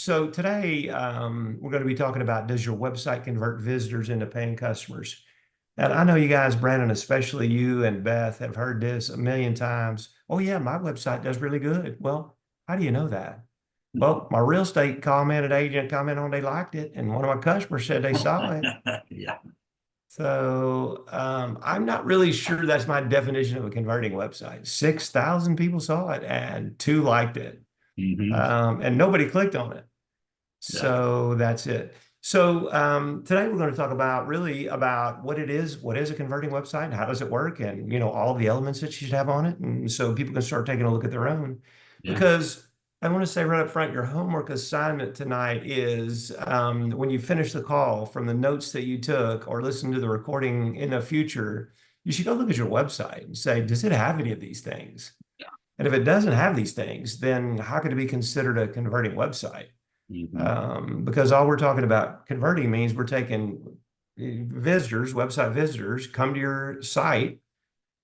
So today we're going to be talking about, does your website convert visitors into paying customers? And I know you guys, Brandon, especially you and Beth, have heard this a million times. Oh yeah, my website does really good. Well, how do you know that? Well, my real estate commented agent commented on they liked it, and one of my customers said they saw it. Yeah. So I'm not really sure that's my definition of a converting website. 6,000 people saw it and two liked it. Hmm. And nobody clicked on it. Yeah. So that's it. So today we're going to talk about really about what is a converting website, and how does it work, and all the elements that you should have on it, and so people can start taking a look at their own. Yeah. Because I want to say right up front, your homework assignment tonight is when you finish the call, from the notes that you took or listen to the recording in the future, you should go look at your website and say, does it have any of these things? Yeah. And if it doesn't have these things, then how could it be considered a converting website? Hmm. Because all we're talking about converting means we're taking visitors, website visitors, come to your site,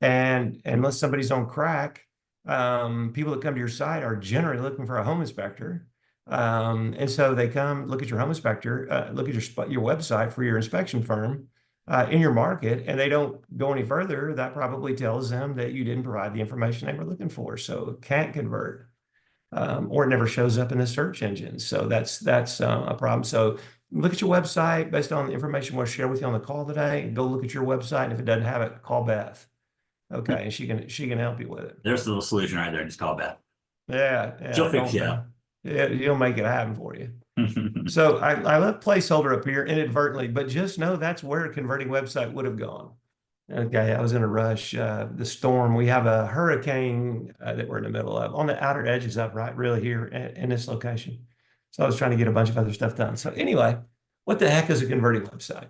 and unless somebody's on crack, people that come to your site are generally looking for a home inspector. And so they come look at your home inspector, look at your website for your inspection firm in your market, and they don't go any further. That probably tells them that you didn't provide the information they were looking for, so it can't convert, or it never shows up in the search engine. So that's a problem. So look at your website based on the information we'll share with you on the call today. Go look at your website, and if it doesn't have it, call Beth. Okay, and she can help you with it. There's the little solution right there. Just call Beth. Yeah, yeah. She'll fix Don't you up. yeah, you'll make it happen for you. So I left placeholder up here inadvertently, but just know that's where a converting website would have gone. Okay, I was in a rush. The storm, we have a hurricane that we're in the middle of on the outer edges of, right, really here in this location. So I was trying to get a bunch of other stuff done. So anyway, what the heck is a converting website?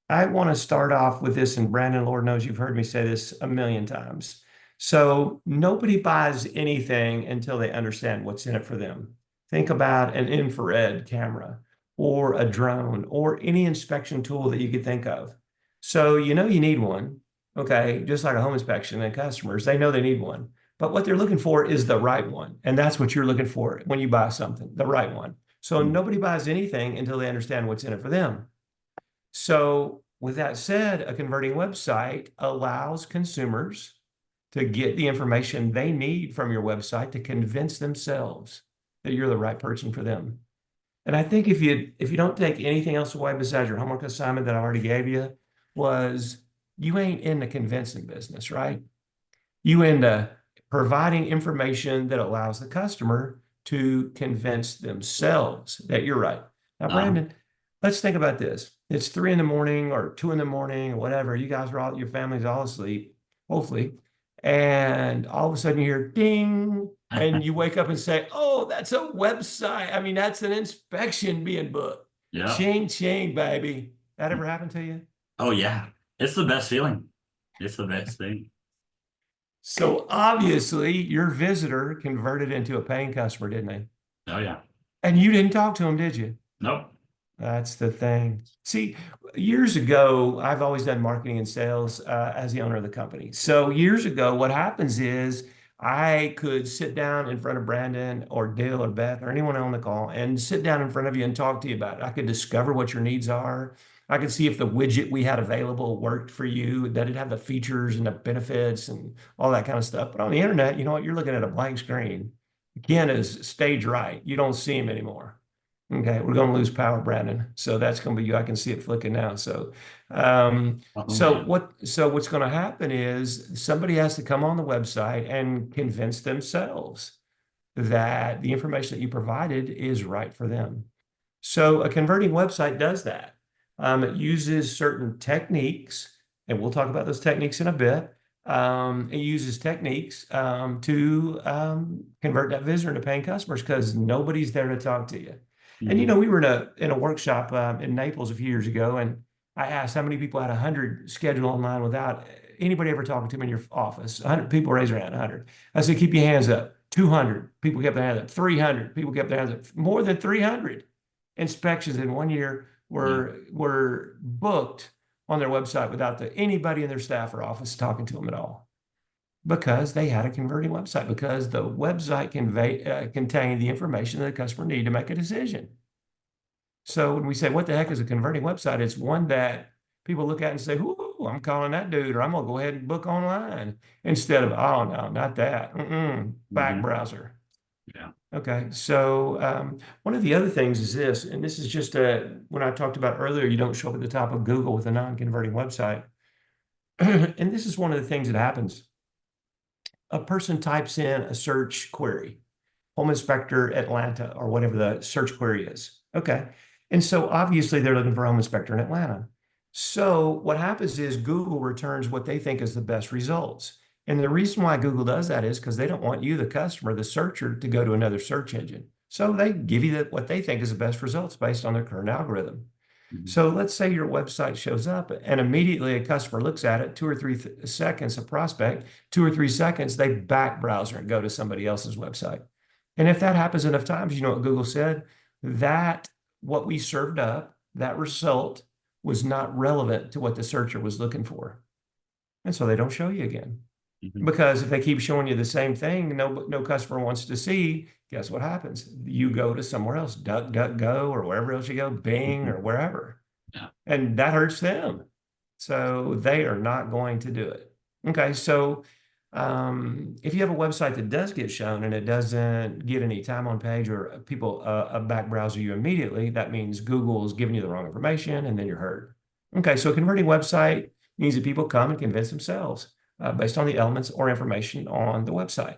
I want to start off with this, and Brandon, Lord knows you've heard me say this a million times. So nobody buys anything until they understand what's in it for them. Think about an infrared camera or a drone or any inspection tool that you could think of. So you know you need one, okay, just like a home inspection, and customers, they know they need one. But what they're looking for is the right one. And that's what you're looking for when you buy something, the right one. So nobody buys anything until they understand what's in it for them. So with that said, a converting website allows consumers to get the information they need from your website to convince themselves that you're the right person for them. And I think if you don't take anything else away besides your homework assignment that I already gave you, was you ain't in the convincing business, right? You into providing information that allows the customer to convince themselves that you're right. Now, Uh, Brandon, let's think about this. It's 3 in the morning or 2 in the morning or whatever. You guys are all, your family's all asleep, hopefully. And all of a sudden you hear ding, and you wake up and say, oh, that's a website. I mean, that's an inspection being booked. yeah. Ching, ching, baby. That ever happened to you? Oh yeah. It's the best feeling. It's the best thing. So obviously your visitor converted into a paying customer, didn't they? Oh yeah. And you didn't talk to them, did you? Nope. That's the thing. See, years ago, I've always done marketing and sales as the owner of the company. So years ago, what happens is I could sit down in front of Brandon or Dale or Beth or anyone on the call and sit down in front of you and talk to you about it. I could discover what your needs are. I could see if the widget we had available worked for you, that it had the features and the benefits and all that kind of stuff. But on the internet, you know what? You're looking at a blank screen. Ken is stage right. You don't see him anymore. Okay, we're going to lose power, Brandon. So that's going to be you. I can see it flicking now. So, Oh man. so what's going to happen is somebody has to come on the website and convince themselves that the information that you provided is right for them. So a converting website does that. It uses certain techniques, and we'll talk about those techniques in a bit. It uses techniques to convert that visitor to paying customers because nobody's there to talk to you. And Mhm. we were in a workshop in Naples a few years ago, and I asked how many people had 100 scheduled online without anybody ever talking to them in your office. 100 people raised their hand. 100. I said, keep your hands up. 200 people kept their hands up. 300 people kept their hands up. More than 300 inspections in 1 year Yeah. were booked on their website without anybody in their staff or office talking to them at all. Because they had a converting website, because the website contained the information that the customer needed to make a decision. So when we say, what the heck is a converting website? It's one that people look at and say, ooh, I'm calling that dude, or I'm gonna go ahead and book online, instead of, oh, no, not that. Back browser. Yeah. Okay, so one of the other things is this, and this is just when I talked about earlier, you don't show up at the top of Google with a non-converting website. And this is one of the things that happens. A person types in a search query, Home Inspector Atlanta, or whatever the search query is. Okay. And so obviously they're looking for Home Inspector in Atlanta. So what happens is Google returns what they think is the best results. And the reason why Google does that is because they don't want you, the customer, the searcher, to go to another search engine. So they give you what they think is the best results based on their current algorithm. So let's say your website shows up and immediately a customer looks at it, 2 or 3 seconds, a prospect, 2 or 3 seconds, they back browser and go to somebody else's website. And if that happens enough times, you know what Google said? That what we served up, that result was not relevant to what the searcher was looking for. And so they don't show you again. Because if they keep showing you the same thing, no customer wants to see, guess what happens? You go to somewhere else, DuckDuckGo or wherever else you go, Bing or wherever. Yeah. And that hurts them. So they are not going to do it. Okay, so if you have a website that does get shown and it doesn't get any time on page, or people back browser you immediately, that means Google is giving you the wrong information and then you're hurt. Okay, so a converting website means that people come and convince themselves based on the elements or information on the website.